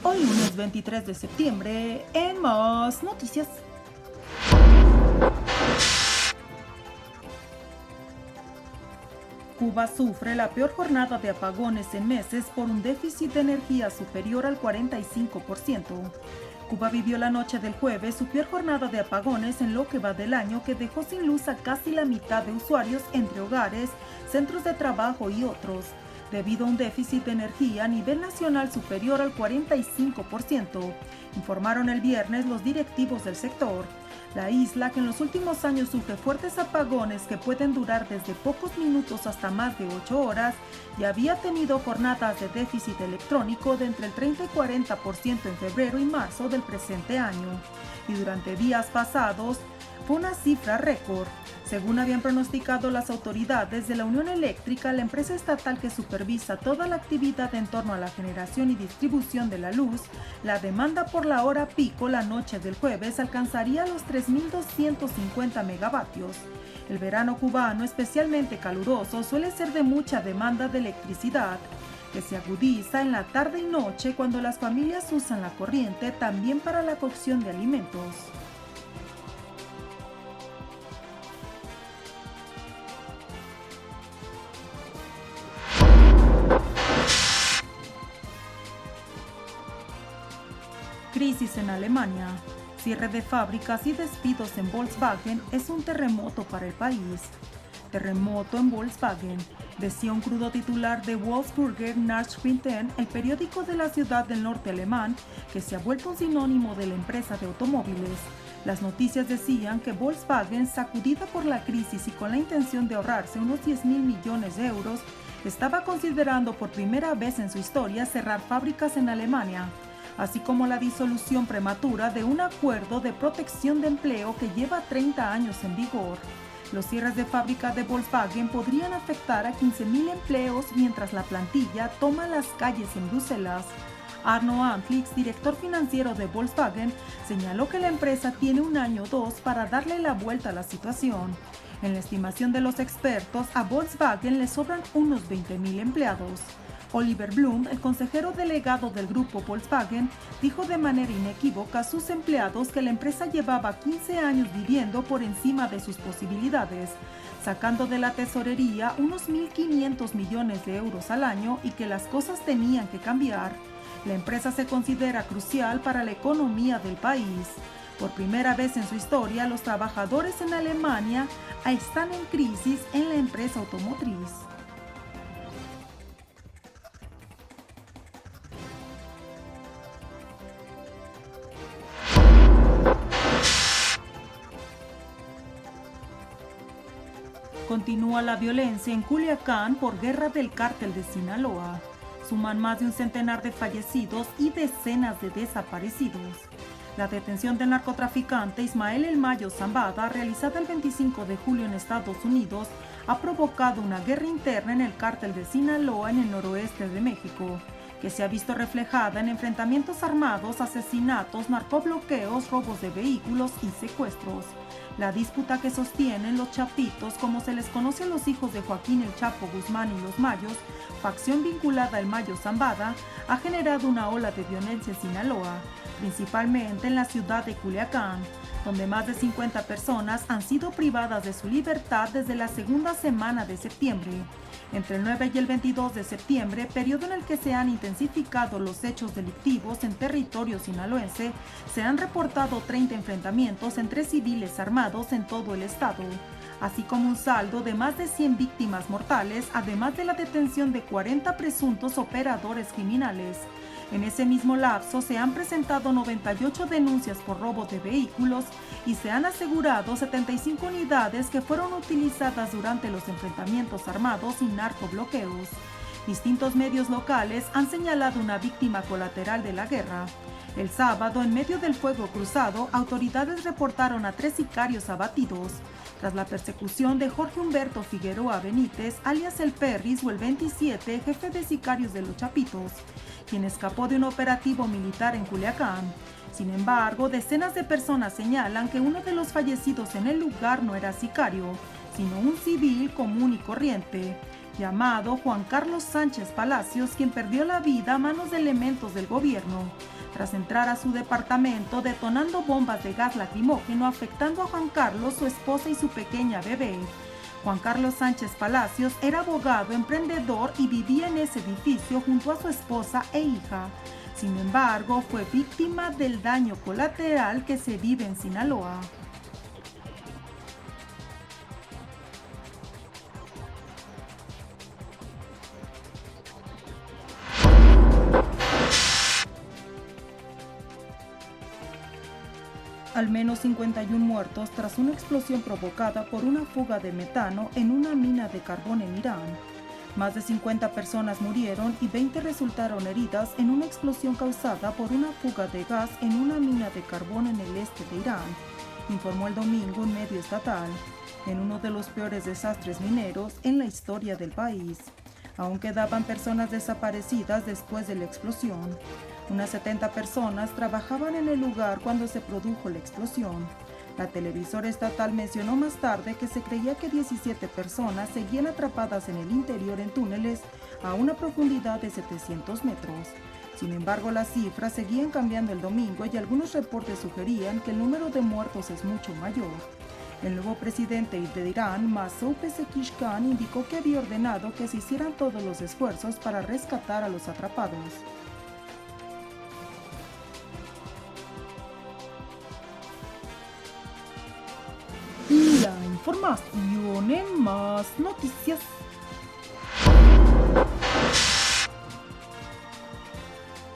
Hoy lunes 23 de septiembre, en Más Noticias. Cuba sufre la peor jornada de apagones en meses por un déficit de energía superior al 45%. Cuba vivió la noche del jueves su peor jornada de apagones en lo que va del año, que dejó sin luz a casi la mitad de usuarios entre hogares, centros de trabajo y otros, debido a un déficit de energía a nivel nacional superior al 45%, informaron el viernes los directivos del sector. La isla, que en los últimos años sufre fuertes apagones que pueden durar desde pocos minutos hasta más de 8 horas, ya había tenido jornadas de déficit electrónico de entre el 30 y 40% en febrero y marzo del presente año, y durante días pasados fue una cifra récord. Según habían pronosticado las autoridades de la Unión Eléctrica, la empresa estatal que supervisa toda la actividad en torno a la generación y distribución de la luz, la demanda por la hora pico la noche del jueves alcanzaría los 3.250 megavatios. El verano cubano, especialmente caluroso, suele ser de mucha demanda de electricidad, que se agudiza en la tarde y noche cuando las familias usan la corriente también para la cocción de alimentos. Crisis en Alemania. Cierre de fábricas y despidos en Volkswagen es un terremoto para el país. Terremoto en Volkswagen, decía un crudo titular de Wolfsburger Nachrichten, el periódico de la ciudad del norte alemán, que se ha vuelto un sinónimo de la empresa de automóviles. Las noticias decían que Volkswagen, sacudida por la crisis y con la intención de ahorrarse unos 10.000 millones de euros, estaba considerando por primera vez en su historia cerrar fábricas en Alemania, así como la disolución prematura de un acuerdo de protección de empleo que lleva 30 años en vigor. Los cierres de fábrica de Volkswagen podrían afectar a 15.000 empleos mientras la plantilla toma las calles en Bruselas. Arno Antlitz, director financiero de Volkswagen, señaló que la empresa tiene un año o dos para darle la vuelta a la situación. En la estimación de los expertos, a Volkswagen le sobran unos 20.000 empleados. Oliver Blum, el consejero delegado del grupo Volkswagen, dijo de manera inequívoca a sus empleados que la empresa llevaba 15 años viviendo por encima de sus posibilidades, sacando de la tesorería unos 1.500 millones de euros al año, y que las cosas tenían que cambiar. La empresa se considera crucial para la economía del país. Por primera vez en su historia, los trabajadores en Alemania están en crisis en la empresa automotriz. Continúa la violencia en Culiacán por guerra del cártel de Sinaloa. Suman más de un centenar de fallecidos y decenas de desaparecidos. La detención del narcotraficante Ismael El Mayo Zambada, realizada el 25 de julio en Estados Unidos, ha provocado una guerra interna en el cártel de Sinaloa en el noroeste de México, que se ha visto reflejada en enfrentamientos armados, asesinatos, narcobloqueos, robos de vehículos y secuestros. La disputa que sostienen los chapitos, como se les conoce a los hijos de Joaquín El Chapo Guzmán y los Mayos, facción vinculada al Mayo Zambada, ha generado una ola de violencia en Sinaloa, principalmente en la ciudad de Culiacán, donde más de 50 personas han sido privadas de su libertad desde la segunda semana de septiembre. Entre el 9 y el 22 de septiembre, periodo en el que se han intensificado los hechos delictivos en territorio sinaloense, se han reportado 30 enfrentamientos entre civiles armados en todo el estado, así como un saldo de más de 100 víctimas mortales, además de la detención de 40 presuntos operadores criminales. En ese mismo lapso se han presentado 98 denuncias por robo de vehículos y se han asegurado 75 unidades que fueron utilizadas durante los enfrentamientos armados y narcobloqueos. Distintos medios locales han señalado una víctima colateral de la guerra. El sábado, en medio del fuego cruzado, autoridades reportaron a 3 sicarios abatidos, tras la persecución de Jorge Humberto Figueroa Benítez, alias El Perris o el 27, jefe de sicarios de los Chapitos, quien escapó de un operativo militar en Culiacán. Sin embargo, decenas de personas señalan que uno de los fallecidos en el lugar no era sicario, sino un civil común y corriente. llamado Juan Carlos Sánchez Palacios, quien perdió la vida a manos de elementos del gobierno tras entrar a su departamento detonando bombas de gas lacrimógeno, afectando a Juan Carlos, su esposa y su pequeña bebé. Juan Carlos Sánchez Palacios era abogado, emprendedor y vivía en ese edificio junto a su esposa e hija. Sin embargo, fue víctima del daño colateral que se vive en Sinaloa. Al menos 51 muertos tras una explosión provocada por una fuga de metano en una mina de carbón en Irán. Más de 50 personas murieron y 20 resultaron heridas en una explosión causada por una fuga de gas en una mina de carbón en el este de Irán, informó el domingo un medio estatal, en uno de los peores desastres mineros en la historia del país. Aún quedaban personas desaparecidas después de la explosión. Unas 70 personas trabajaban en el lugar cuando se produjo la explosión. La televisora estatal mencionó más tarde que se creía que 17 personas seguían atrapadas en el interior en túneles a una profundidad de 700 metros. Sin embargo, las cifras seguían cambiando el domingo y algunos reportes sugerían que el número de muertos es mucho mayor. El nuevo presidente de Irán, Masoud Pezeshkian, indicó que había ordenado que se hicieran todos los esfuerzos para rescatar a los atrapados. La información en Más Noticias.